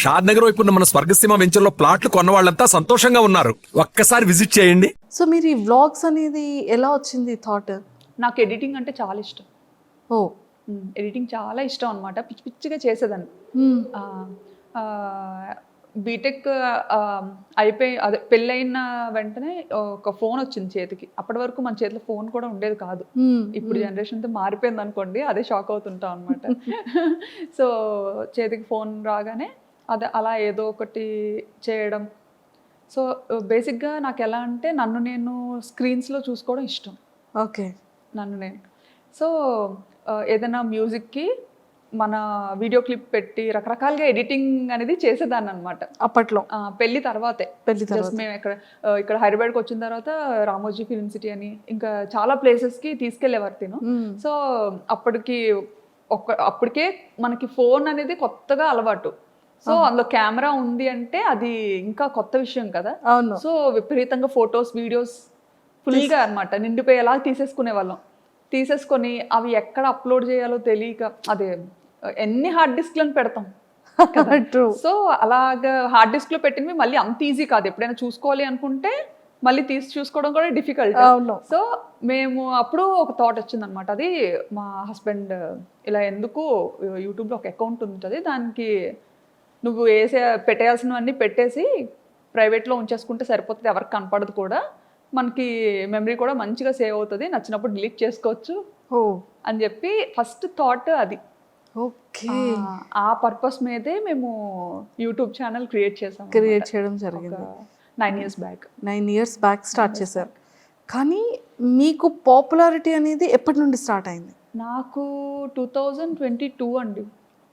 షాద్ నగర్ వైపు ఉన్న మన స్వర్గసీమ వెంచర్లో ప్లాట్లు కొన్న వాళ్ళంతా సంతోషంగా ఉన్నారు. ఒక్కసారి విజిట్ చేయండి. సో మీరు ఈ వ్లాగ్స్ అనేది ఎలా వచ్చింది థాట్? నాకు ఎడిటింగ్ అంటే చాలా ఇష్టం. ఓ ఎడిటింగ్ చాలా ఇష్టం అనమాట. పిచ్చి పిచ్చిగా చేసేదాన్ని. బీటెక్ అయిపోయి అదే పెళ్ళైన వెంటనే ఒక ఫోన్ వచ్చింది చేతికి. అప్పటి వరకు మన చేతిలో ఫోన్ కూడా ఉండేది కాదు. ఇప్పుడు జనరేషన్తో మారిపోయింది అనుకోండి, అదే షాక్ అవుతుంటాం అనమాట. సో చేతికి ఫోన్ రాగానే అదే అలా ఏదో ఒకటి చేయడం. సో బేసిక్గా నాకు ఎలా అంటే నన్ను నేను స్క్రీన్స్లో చూసుకోవడం ఇష్టం. ఓకే. నన్ను నేను సో ఏదైనా మ్యూజిక్కి మన వీడియో క్లిప్ పెట్టి రకరకాలుగా ఎడిటింగ్ అనేది చేసేదాన్ని అనమాట అప్పట్లో. పెళ్లి తర్వాతే. జస్ట్ మేము ఇక్కడ హైదరాబాద్కి వచ్చిన తర్వాత రామోజీ ఫిల్మ్ సిటీ అని ఇంకా చాలా ప్లేసెస్కి తీసుకెళ్లేవారు తిను. సో అప్పటికే మనకి ఫోన్ అనేది కొత్తగా అలవాటు. సో అందులో కెమెరా ఉంది అంటే అది ఇంకా కొత్త విషయం కదా. సో విపరీతంగా ఫొటోస్ వీడియోస్ ఫుల్గా అనమాట నిండిపోయేలా తీసేసుకునే వాళ్ళం. తీసేసుకొని అవి ఎక్కడ అప్లోడ్ చేయాలో తెలియక అదే ఎన్ని హార్డ్ డిస్క్లను పెడతాం. సో అలాగా హార్డ్ డిస్క్లో పెట్టినవి మళ్ళీ అంత ఈజీ కాదు. ఎప్పుడైనా చూసుకోవాలి అనుకుంటే మళ్ళీ తీసి చూసుకోవడం కూడా డిఫికల్ట్. సో మేము అప్పుడు ఒక థాట్ వచ్చిందనమాట. అది మా హస్బెండ్ ఇలా ఎందుకు యూట్యూబ్లో ఒక అకౌంట్ ఉంటుంది, దానికి నువ్వు పెట్టేయాల్సినవన్నీ పెట్టేసి ప్రైవేట్లో ఉంచేసుకుంటే సరిపోతుంది, ఎవరికి కనపడదు కూడా, మనకి మెమరీ కూడా మంచిగా సేవ్ అవుతుంది, నచ్చినప్పుడు డిలీట్ చేసుకోవచ్చు అని చెప్పి ఫస్ట్ థాట్ అది. ఓకే. ఆ పర్పస్ మీదే మేము యూట్యూబ్ ఛానల్ క్రియేట్ చేయడం జరిగింది 9 years back. 9 years back start చేశారు. కానీ మీకు పాపులారిటీ అనేది ఎప్పటి నుండి స్టార్ట్ అయింది? నాకు 2022 అండి.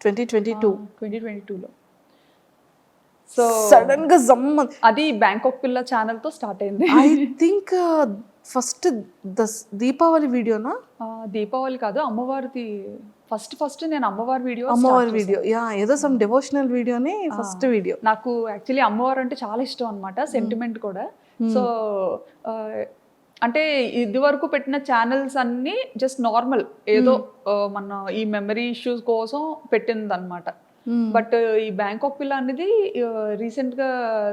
2022లో. సో సడన్ గా అది బ్యాంకాక్ పిల్ల ఛానల్తో స్టార్ట్ అయింది. ఐ థింక్ ఫస్ట్ దీపావళి వీడియోనా? దీపావళి కాదు, అమ్మవారిది. ఫస్ట్ నేను అమ్మవారి వీడియో ఏదో సమ్ డివోషనల్ వీడియోనే ఫస్ట్ వీడియో. నాకు యాక్చువల్లీ అమ్మవారు అంటే చాలా ఇష్టం అనమాట, సెంటిమెంట్ కూడా. సో అంటే ఇది వరకు పెట్టిన ఛానల్స్ అన్నీ జస్ట్ నార్మల్ ఏదో మన ఈ మెమరీ ఇష్యూస్ కోసం పెట్టింది అనమాట. బట్ ఈ బ్యాంకాక్ పిల్ల అనేది రీసెంట్గా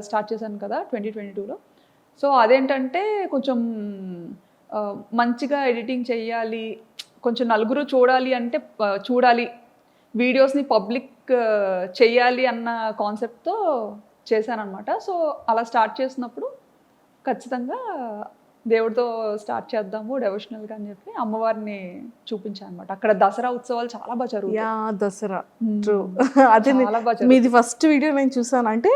స్టార్ట్ చేశాను కదా 2022లో. సో అదేంటంటే కొంచెం మంచిగా ఎడిటింగ్ చెయ్యాలి, కొంచెం నలుగురు చూడాలి అంటే చూడాలి, వీడియోస్ని పబ్లిక్ చెయ్యాలి అన్న కాన్సెప్ట్తో చేశానమాట. సో అలా స్టార్ట్ చేసినప్పుడు ఖచ్చితంగా దేవుడితో స్టార్ట్ చేద్దాము డెవోషనల్గా అని చెప్పి అమ్మవారిని చూపించాను అనమాట. అక్కడ దసరా ఉత్సవాలు చాలా బాగా జరుగుతాయి. దసరా అదే మీది ఫస్ట్ వీడియో నేను చూసాను. అంటే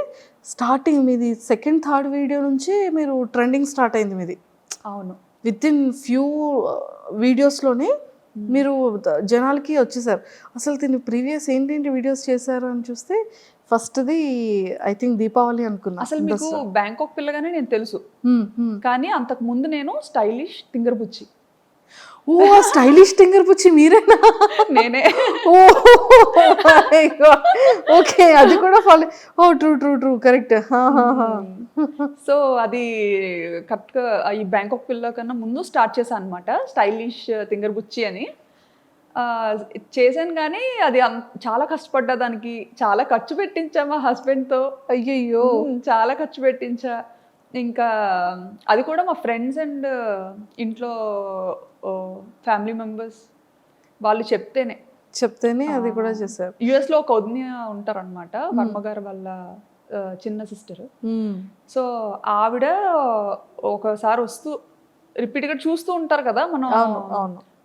స్టార్టింగ్ మీది సెకండ్ థర్డ్ వీడియో నుంచి మీరు ట్రెండింగ్ స్టార్ట్ అయింది మీది. అవును, విత్ ఇన్ ఫ్యూ వీడియోస్లోనే మీరు జనాలకి వచ్చేసారు. అసలు దీన్ని ప్రీవియస్ ఏంటేంటి వీడియోస్ చేశారు అని చూస్తే ఫస్ట్ది ఐ థింక్ దీపావళి అనుకున్నా. అసలు మీకు బ్యాంకాక్ పిల్లగానే నేను తెలుసు, కానీ అంతకు ముందు నేను స్టైలిష్ తింగర్ బుచ్చి. ఓ స్టైలిష్ తింగర్ బుచ్చి మీరేనా? నేనే. ఓకే, అది కూడా ఫాలో. ఓ ట్రూ కరెక్ట్. సో అది కరెక్ట్గా ఈ బ్యాంకాక్ పిల్ల కన్నా ముందు స్టార్ట్ చేశాను అనమాట, స్టైలిష్ తింగర్ బుచ్చి అని చేశాను. కానీ అది చాలా కష్టపడ్డా, దానికి చాలా ఖర్చు పెట్టించా మా హస్బెండ్తో. అయ్యయ్యో, చాలా ఖర్చు పెట్టించా. ఇంకా అది కూడా మా ఫ్రెండ్స్ అండ్ ఇంట్లో ఫ్యామిలీ మెంబర్స్ వాళ్ళు చెప్తేనే అది కూడా చేశారు. యుఎస్లో ఒక వదిన ఉంటారనమాట, వర్మగారు వాళ్ళ చిన్న సిస్టర్. సో ఆవిడ ఒకసారి వస్తూ రిపీట్గా చూస్తూ ఉంటారు కదా, మనం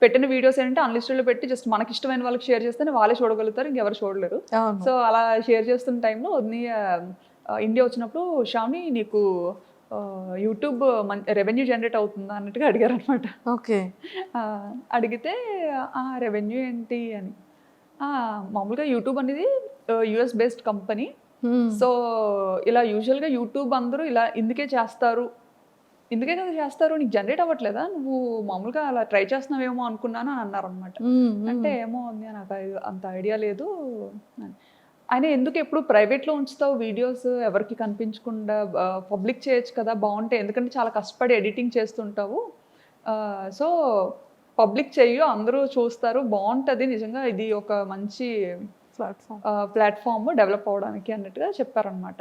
పెట్టిన వీడియోస్ ఏంటంటే అన్లిస్టెడ్లో పెట్టి జస్ట్ మనకి ఇష్టమైన వాళ్ళకి షేర్ చేస్తేనే వాళ్ళే చూడగలుగుతారు, ఇంకెవరు చూడలేరు. సో అలా షేర్ చేస్తున్న టైంలో వదిన ఇండియా వచ్చినప్పుడు శ్రావణి నీకు యూట్యూబ్ రెవెన్యూ జనరేట్ అవుతుందా అన్నట్టుగా అడిగారు అనమాట. ఓకే. అడిగితే రెవెన్యూ ఏంటి అని, మామూలుగా యూట్యూబ్ అనేది యుఎస్ బేస్డ్ కంపెనీ. సో ఇలా యూజువల్గా యూట్యూబ్ అందరూ ఇలా ఇందుకే కదా చేస్తారు, నీకు జనరేట్ అవ్వట్లేదా, నువ్వు మామూలుగా అలా ట్రై చేస్తున్నావేమో అనుకున్నాను అని అన్నారు అనమాట. అంటే ఏమో నాకు అంత ఐడియా లేదు. ఆయన ఎందుకు ఎప్పుడు ప్రైవేట్లో ఉంచుతావు వీడియోస్, ఎవరికి కనిపించకుండా పబ్లిక్ చేయొచ్చు కదా, బాగుంటాయి, ఎందుకంటే చాలా కష్టపడి ఎడిటింగ్ చేస్తుంటావు, సో పబ్లిక్ చెయ్యు, అందరూ చూస్తారు, బాగుంటుంది, నిజంగా ఇది ఒక మంచి ప్లాట్ఫామ్. ప్లాట్ఫామ్ డెవలప్ అవ్వడానికి అన్నట్టుగా చెప్పారనమాట.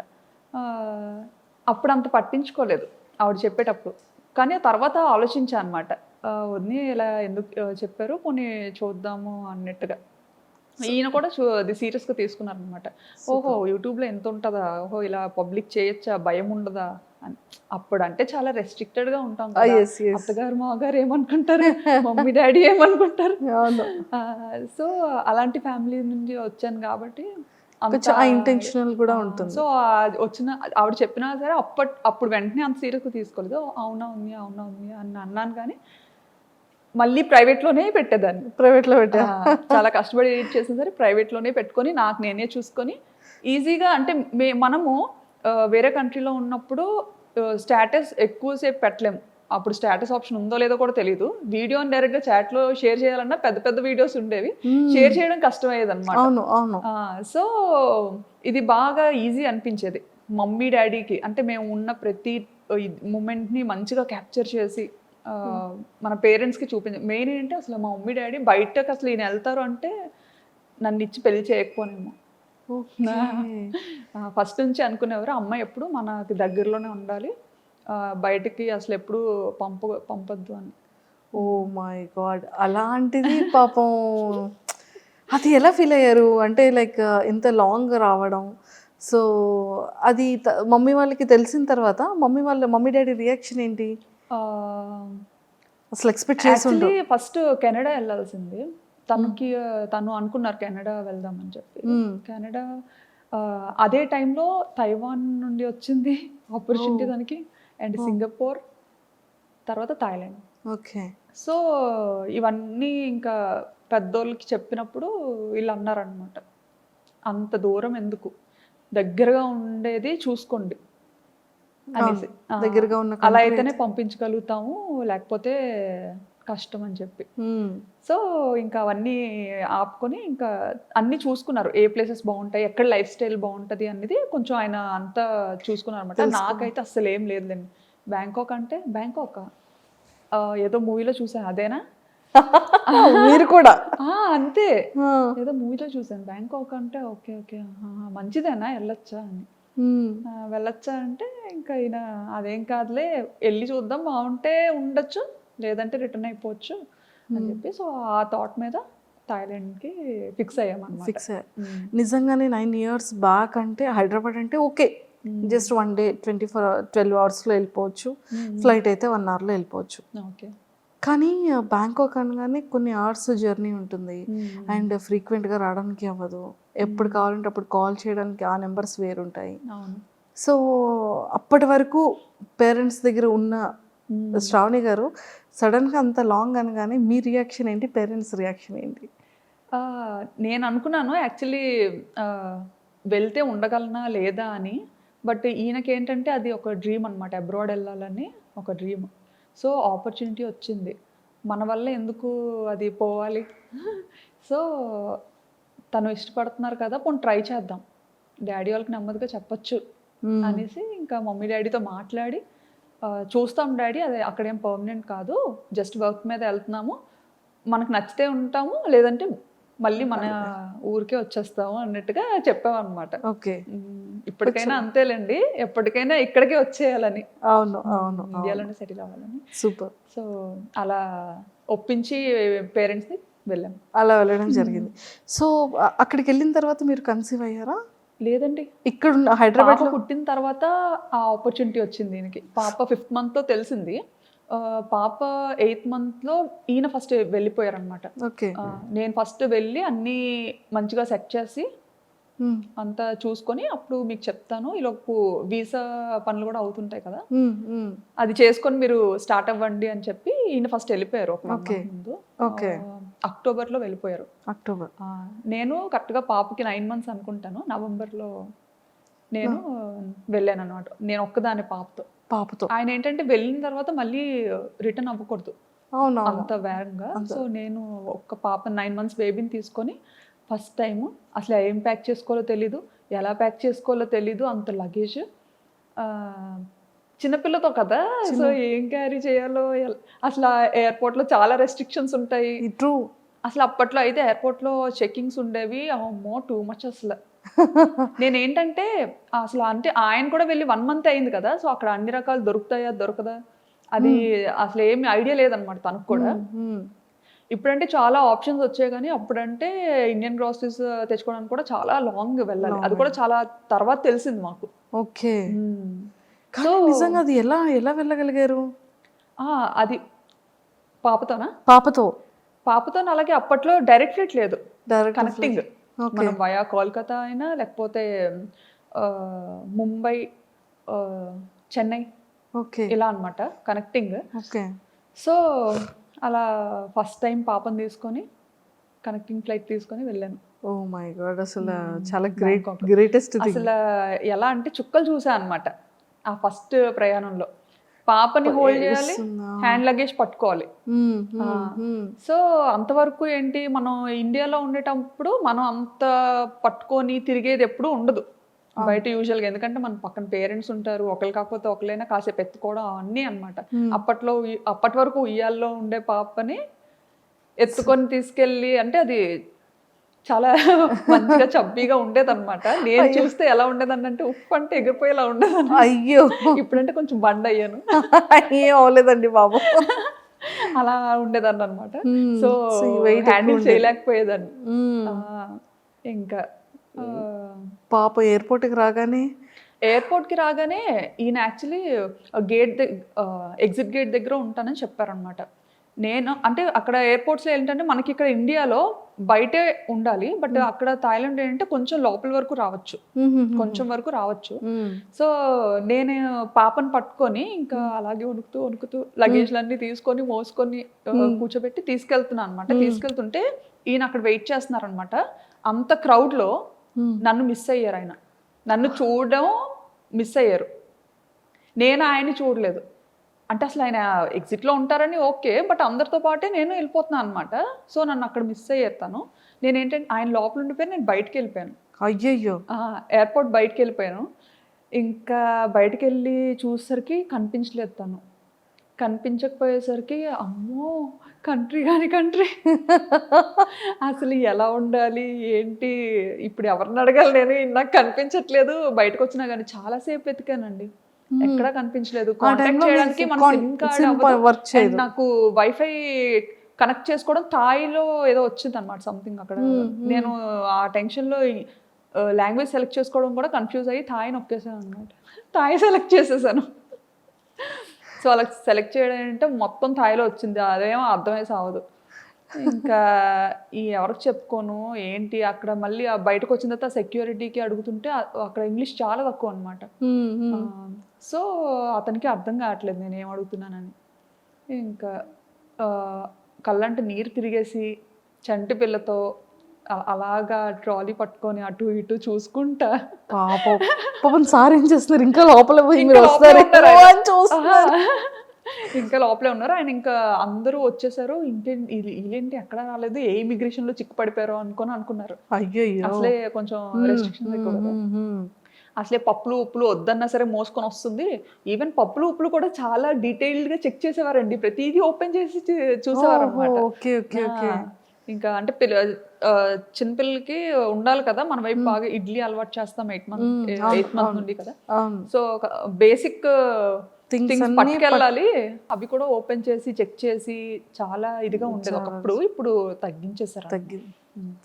అప్పుడు అంత పట్టించుకోలేదు ఆవిడ చెప్పేటప్పుడు, కానీ ఆ తర్వాత ఆలోచించా అనమాట. వదిన ఇలా ఎందుకు చెప్పారు, పోనీ చూద్దాము అన్నట్టుగా. ఈయన కూడా అది సీరియస్గా తీసుకున్నారనమాట. ఓహో యూట్యూబ్లో ఎంత ఉంటుందా, ఓహో ఇలా పబ్లిక్ చేయొచ్చా, భయం ఉండదా అని. అప్పుడు అంటే చాలా రెస్ట్రిక్టెడ్గా ఉంటాం కదా, yes, yes. అత్తగారు మామగారు ఏమనుకుంటారు, మమ్మీ డాడీ ఏమనుకుంటారు. అవును. సో అలాంటి ఫ్యామిలీ నుండి వచ్చాను కాబట్టి కొంచెం ఆ ఇంటెన్షనల్ కూడా ఉంటుంది. సో వచ్చిన ఆవిడ చెప్పినా సరే అప్పుడు వెంటనే అంత సీరియస్గా తీసుకోలేదు. అవునా ఉంది అవునా ఉంది అని అన్నాను, కానీ మళ్ళీ ప్రైవేట్లోనే పెట్టేదాన్ని. ప్రైవేట్లో పెట్టా. చాలా కష్టపడి ఎడిట్ చేసిన సరే ప్రైవేట్లోనే పెట్టుకొని నాకు నేనే చూసుకొని ఈజీగా, అంటే మనము వేరే కంట్రీలో ఉన్నప్పుడు స్టేటస్ ఎక్కువసేపు పెట్టలేము. అప్పుడు స్టేటస్ ఆప్షన్ ఉందో లేదో కూడా తెలియదు. వీడియోని డైరెక్ట్గా చాట్లో షేర్ చేయాలన్నా పెద్ద పెద్ద వీడియోస్ ఉండేవి, షేర్ చేయడం కష్టమయ్యేది అనమాట. అవును అవును. సో ఇది బాగా ఈజీ అనిపించేది మమ్మీ డాడీకి. అంటే మేము ఉన్న ప్రతి మూమెంట్ని మంచిగా క్యాప్చర్ చేసి మన పేరెంట్స్కి చూపించాం. మెయిన్ ఏంటంటే అసలు మా మమ్మీ డాడీ బయటకు అసలు ఈయన వెళ్తారు అంటే నన్ను ఇచ్చి పెళ్లి చేయకపోనేమో. ఫస్ట్ నుంచి అనుకునేవారు అమ్మాయి ఎప్పుడు మనకి దగ్గరలోనే ఉండాలి, బయటికి అసలు ఎప్పుడు పంపొద్దు అని. ఓ మై గాడ్, అలాంటిది పాపం అది ఎలా ఫీల్ అయ్యారు? అంటే లైక్ ఇంత లాంగ్ రావడం, సో అది మమ్మీ వాళ్ళకి తెలిసిన తర్వాత మమ్మీ డాడీ రియాక్షన్ ఏంటి? అసలు ఎక్స్పెక్ట్ చేసి ఉండరు. ఫస్ట్ కెనడా వెళ్ళాల్సింది తను అనుకున్నారు కెనడా వెళ్దామని చెప్పి. కెనడా అదే టైంలో తైవాన్ నుండి వచ్చింది ఆపర్చునిటీ దానికి, అండ్ సింగపూర్, తర్వాత థాయిలాండ్. ఓకే. సో ఇవన్నీ ఇంకా పెద్దోళ్ళకి చెప్పినప్పుడు వీళ్ళు అన్నారనమాట, అంత దూరం ఎందుకు, దగ్గరగా ఉండేది చూసుకోండి అనేసి. దగ్గరగా ఉన్న అలా అయితేనే పంపించగలుగుతాము, లేకపోతే కష్టం అని చెప్పి. సో ఇంకా అవన్నీ ఆపుకొని ఇంకా అన్నీ చూసుకున్నారు, ఏ ప్లేసెస్ బాగుంటాయి, ఎక్కడ లైఫ్ స్టైల్ బాగుంటుంది అనేది కొంచెం ఆయన అంతా చూసుకున్నారు అనమాట. నాకైతే అసలు ఏం లేదులేండి. బ్యాంకాక్ అంటే బ్యాంకాక్ ఏదో మూవీలో చూసాను, అదేనా మీరు కూడా? అంతే, ఏదో మూవీలో చూసాను బ్యాంకాక్ అంటే ఓకే ఓకే మంచిదేనా వెళ్ళొచ్చా అని. వెళ్ళొచ్చా అంటే ఇంకా ఈయన అదేం కాదులే వెళ్ళి చూద్దాం, బాగుంటే ఉండొచ్చు లేదంటే రిటర్న్ అయిపోవచ్చు అని చెప్పి, సో ఆ థాట్ మీద థాయిలాండ్కి ఫిక్స్ అయ్యామన్నమాట. ఫిక్స్ అయ్యారు. నిజంగానే 9 years బ్యాక్ అంటే హైదరాబాద్ అంటే ఓకే, జస్ట్ 1 day 12 hours-లో వెళ్ళిపోవచ్చు, ఫ్లైట్ అయితే 1 hour-లో వెళ్ళిపోవచ్చు. ఓకే. కానీ బ్యాంకాక్ అనగానే కొన్ని అవర్స్ జర్నీ ఉంటుంది, అండ్ ఫ్రీక్వెంట్గా రావడానికి అవ్వదు, ఎప్పుడు కావాలంటే అప్పుడు కాల్ చేయడానికి ఆ నెంబర్స్ వేరుంటాయి. సో అప్పటి వరకు పేరెంట్స్ దగ్గర ఉన్న శ్రావణి గారు సడన్గా అంత లాంగ్ అనగానే మీ రియాక్షన్ ఏంటి, పేరెంట్స్ రియాక్షన్ ఏంటి? నేను అనుకున్నాను యాక్చువల్లీ వెళ్తే ఉండగలనా లేదా అని, బట్ ఈయనకి ఏంటంటే అది ఒక డ్రీమ్ అనమాట, అబ్రాడ్ వెళ్ళాలని ఒక డ్రీమ్. సో ఆపర్చునిటీ వచ్చింది, మన వల్ల ఎందుకు అది పోవాలి, సో తను ఇష్టపడుతున్నారు కదా పోనీ ట్రై చేద్దాం, డాడీ వాళ్ళకి నెమ్మదిగా చెప్పచ్చు అనేసి ఇంకా మమ్మీ డాడీతో మాట్లాడి చూస్తాం డాడీ, అదే అక్కడేం పర్మనెంట్ కాదు, జస్ట్ వర్క్ మీద వెళ్తున్నాము, మనకు నచ్చితే ఉంటాము లేదంటే మళ్ళీ మన ఊరికే వచ్చేస్తాము అన్నట్టుగా చెప్పామన్నమాట. ఓకే. ఇప్పటికైనా అంతేలేండి, ఎప్పటికైనా ఇక్కడికే వచ్చేయాలని, అవును అవును, ఇండియాలోనే సెటిల్ అవ్వాలని. సూపర్. సో అలా ఒప్పించి పేరెంట్స్ని వెళ్ళాం. అలా వెళ్ళడం జరిగింది. సో అక్కడికి వెళ్ళిన తర్వాత మీరు కన్సీవ్ అయ్యారా? లేదండి, ఇక్కడ హైదరాబాద్ పుట్టిన తర్వాత ఆ ఆపర్చునిటీ వచ్చింది దీనికి. పాప 5th month తెలిసింది, పాప 8th month ఈయన ఫస్ట్ వెళ్ళిపోయారనమాట. ఓకే. నేను ఫస్ట్ వెళ్ళి అన్నీ మంచిగా సెట్ చేసి అంతా చూసుకొని అప్పుడు మీకు చెప్తాను, ఈలోపు వీసా పనులు కూడా అవుతుంటాయి కదా, అది చేసుకొని మీరు స్టార్ట్ అవ్వండి అని చెప్పి ఈయన ఫస్ట్ వెళ్ళిపోయారు ఒక ముందు. అక్టోబర్లో వెళ్ళిపోయారు. అక్టోబర్. నేను కరెక్ట్గా పాపకి 9 months అనుకుంటాను, నవంబర్లో నేను వెళ్ళాను అనమాట. నేను ఒక్కదాని పాపతో. ఆయన ఏంటంటే వెళ్ళిన తర్వాత మళ్ళీ రిటర్న్ అవ్వకూడదు అంత వేగంగా. సో నేను ఒక్క పాప 9 months బేబీని తీసుకొని ఫస్ట్ టైము అసలు ఏం ప్యాక్ చేసుకోవాలో తెలీదు, ఎలా ప్యాక్ చేసుకోవాలో తెలీదు, అంత లగేజ్, చిన్నపిల్లతో కదా, సో ఏం క్యారీ చేయాలో అసలు ఎయిర్పోర్ట్లో చాలా రెస్ట్రిక్షన్స్ ఉంటాయి. ట్రూ. అసలు అప్పట్లో అయితే ఎయిర్పోర్ట్లో చెకింగ్స్ ఉండేవి, అమ్మో టూ మచ్ అసలు. నేనేంటంటే అసలు అంటే ఆయన కూడా వెళ్ళి 1 month అయింది కదా, సో అక్కడ అన్ని రకాలు దొరుకుతాయా దొరకదా అది అసలు ఏమి ఐడియా లేదనమాట తనకు కూడా. ఇప్పుడంటే చాలా ఆప్షన్స్ వచ్చాయి, కానీ అప్పుడంటే ఇండియన్ గ్రాసరీస్ తెచ్చుకోవడానికి కూడా చాలా లాంగ్ వెళ్ళాలి. అది కూడా చాలా తర్వాత తెలిసింది మాకు. ఓకే. కానీ నిజంగా అది ఎలా ఎలా వెళ్ళగలిగారు? అది పాపతోనా? పాపతో అలాగే అప్పట్లో డైరెక్ట్ ఫ్లైట్ లేదు, కనెక్టింగ్. మనం వయా కోల్కతా అయినా లేకపోతే ముంబై, చెన్నై ఇలా అన్నమాట కనెక్టింగ్. సో అలా ఫస్ట్ టైం పాపని తీసుకొని కనెక్టింగ్ ఫ్లైట్ తీసుకొని వెళ్ళాను. ఓ మై గాడ్, అసలు చాలా గ్రేటెస్ట్. అసలు ఎలా అంటే చుక్కలు చూసా అనమాట ఆ ఫస్ట్ ప్రయాణంలో. పాపని హోల్డ్ చేయాలి, హ్యాండ్ లగేజ్ పట్టుకోవాలి. సో అంతవరకు ఏంటి, మనం ఇండియాలో ఉండేటప్పుడు మనం అంత పట్టుకొని తిరిగేది ఎప్పుడు ఉండదు బయట యూజువల్గా. ఎందుకంటే మన పక్కన పేరెంట్స్ ఉంటారు, ఒకరు కాకపోతే ఒకరైనా కాసేపు ఎత్తుకోవడం అన్నీ అనమాట. అప్పటి వరకు ఉయ్యాల్లో ఉండే పాపని ఎత్తుకొని తీసుకెళ్ళి, అంటే అది చాలా మంచిగా చబ్బీగా ఉండేది అనమాట. నేను చూస్తే ఎలా ఉండేదని అంటే ఉప్పు అంటే ఎగిరిపోయేలా ఉండేది. అయ్యో, ఇప్పుడంటే కొంచెం బండ్ అయ్యాను. ఏం అవ్వలేదండి బాబు. అలా ఉండేదాన్ని అనమాట. సో హ్యాండిల్ చేయలేకపోయేదాన్ని. ఇంకా పాప ఎయిర్పోర్ట్కి రాగానే ఈయన యాక్చువల్లీ ఎగ్జిట్ గేట్ దగ్గర ఉంటానని చెప్పారనమాట. నేను అంటే అక్కడ ఎయిర్పోర్ట్స్లో ఏంటంటే మనకి ఇక్కడ ఇండియాలో బయటే ఉండాలి, బట్ అక్కడ థాయిలాండ్ ఏంటంటే కొంచెం లోపల వరకు రావచ్చు. సో నేను పాపను పట్టుకొని ఇంకా అలాగే వణుకుతూ లగేజ్లన్నీ తీసుకొని మోసుకొని కూర్చోబెట్టి తీసుకెళ్తున్నాను అనమాట. తీసుకెళ్తుంటే ఈయన అక్కడ వెయిట్ చేస్తున్నారనమాట. అంత క్రౌడ్లో నన్ను మిస్ అయ్యారు. ఆయన నన్ను చూడడం మిస్ అయ్యారు, నేను ఆయన్ని చూడలేదు. అంటే అసలు ఆయన ఎగ్జిట్లో ఉంటారని ఓకే, బట్ అందరితో పాటే నేను వెళ్ళిపోతున్నాను అనమాట. సో నన్ను అక్కడ మిస్ అయ్యారు తను. నేనేంటంటే ఆయన లోపల ఉండిపోయి నేను బయటకు వెళ్ళిపోయాను. అయ్యయ్యో, ఎయిర్పోర్ట్ బయటకు వెళ్ళిపోయాను. ఇంకా బయటకు వెళ్ళి చూసేసరికి కనిపించలేదు తను. కనిపించకపోయేసరికి అమ్మో కంట్రీ అసలు ఎలా ఉండాలి ఏంటి, ఇప్పుడు ఎవరిని అడగాలి నేను, నాకు కనిపించట్లేదు. బయటకు వచ్చినా కానీ చాలాసేపు వెతికానండి, ఎక్కడా కనిపించలేదు. కాంటాక్ట్ చేయడానికి మన సిమ్ కార్డ్, నాకు వైఫై కనెక్ట్ చేసుకోవడం థాయిలో ఏదో వచ్చింది అనమాట సంథింగ్ అక్కడ. నేను ఆ టెన్షన్లో లాంగ్వేజ్ సెలెక్ట్ చేసుకోవడం కూడా కన్ఫ్యూజ్ అయ్యి థాయి నొక్కేసాను అనమాట. థాయి సెలెక్ట్ చేసేసాను. సో అలా సెలెక్ట్ చేయడం అంటే మొత్తం థాయిలో వచ్చింది, అదేమో అర్థమై సావదు. ఇంకా ఎవరికి చెప్పుకోను ఏంటి. అక్కడ మళ్ళీ బయటకు వచ్చిన తర్వాత సెక్యూరిటీకి అడుగుతుంటే అక్కడ ఇంగ్లీష్ చాలా తక్కువ అనమాట. సో అతనికి అర్థం కావట్లేదు నేను ఏం అడుగుతున్నానని. ఇంకా కళ్ళంటే నీరు తిరిగేసి చంటి పిల్లతో అలాగా ట్రాలీ పట్టుకొని అటు ఇటు చూసుకుంటా. పాపం సార్ ఏం చేస్తున్నారు, ఇంకా లోపల ఇంకా లోపలే ఉన్నారు ఆయన. ఇంకా అందరూ వచ్చేసారు, వీళ్ళేంటి ఎక్కడ రాలేదు, ఏ ఇమిగ్రేషన్ లో చిక్కు పడిపోయారో అనుకున్నారు. అసలే కొంచెం రెస్ట్రిక్షన్స్ ఎక్కువ కదా. అసలే పప్పులు ఉప్పులు వద్దన్నా సరే మోసుకొని వస్తుంది. ఈవెన్ పప్పులు ఉప్పులు కూడా చాలా డీటెయిల్డ్ గా చెక్ చేసేవారండి, ప్రతిదీ ఓపెన్ చేసి చూసేవారు అనమాట. ఇంకా అంటే చిన్నపిల్లలకి ఉండాలి కదా మన వైపు, బాగా ఇడ్లీ అలవాటు చేస్తాం 8 month నుండి కదా. సో బేసిక్ థింగ్స్ పట్టుకెళ్ళాలి, అవి కూడా ఓపెన్ చేసి చెక్ చేసి చాలా ఇదిగా ఉండేది ఒకప్పుడు. ఇప్పుడు తగ్గించేసారు.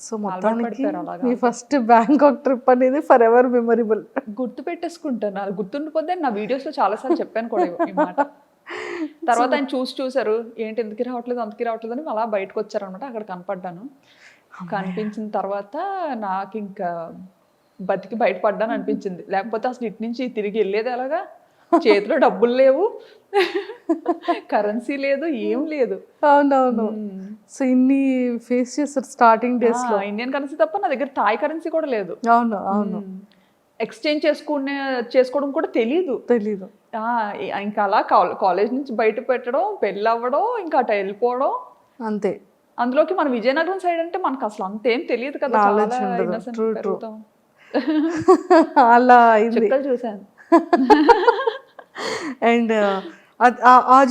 సో మొత్తానికి మీ ఫస్ట్ బ్యాంకాక్ ట్రిప్ అనేది ఫర్ ఎవర్ మెమరబుల్. గుర్తు పెట్టేసుకుంటాను, అది గుర్తుండిపోతే. నా వీడియోస్ లో చాలా సార్లు చెప్పాను కూడా ఈ మాట. తర్వాత ఆయన చూసారు, ఏంటి ఎందుకు రావట్లేదు అని అలా బయటకు వచ్చారనమాట. అక్కడ కనపడ్డాను. కనిపించిన తర్వాత నాకు ఇంకా బతికి బయటపడ్డాను అనిపించింది. లేకపోతే అసలు ఇటు నుంచి తిరిగి వెళ్ళేది ఎలాగా, చేతిలో డబ్బులు లేవు, కరెన్సీ లేదు, ఏం లేదు. అవునవును. సో ఇన్ని ఫేస్ చేస్తారు స్టార్టింగ్ డేస్ లో. ఇండియన్ కరెన్సీ తప్ప నా దగ్గర థాయ్ కరెన్సీ కూడా లేదు. అవును. ఎక్స్చేంజ్ చేసుకోవడం కూడా తెలీదు. ఇంకా అలా కాలేజ్ నుంచి బయట పెట్టడం, పెళ్ళి అవ్వడం, ఇంకా అటు వెళ్ళిపోవడం అంతే. అందులోకి మన విజయనగరం సైడ్ అంటే మనకు అసలు అంతేం తెలియదు కదా, అలా చుక్కలు చూసాను. అండ్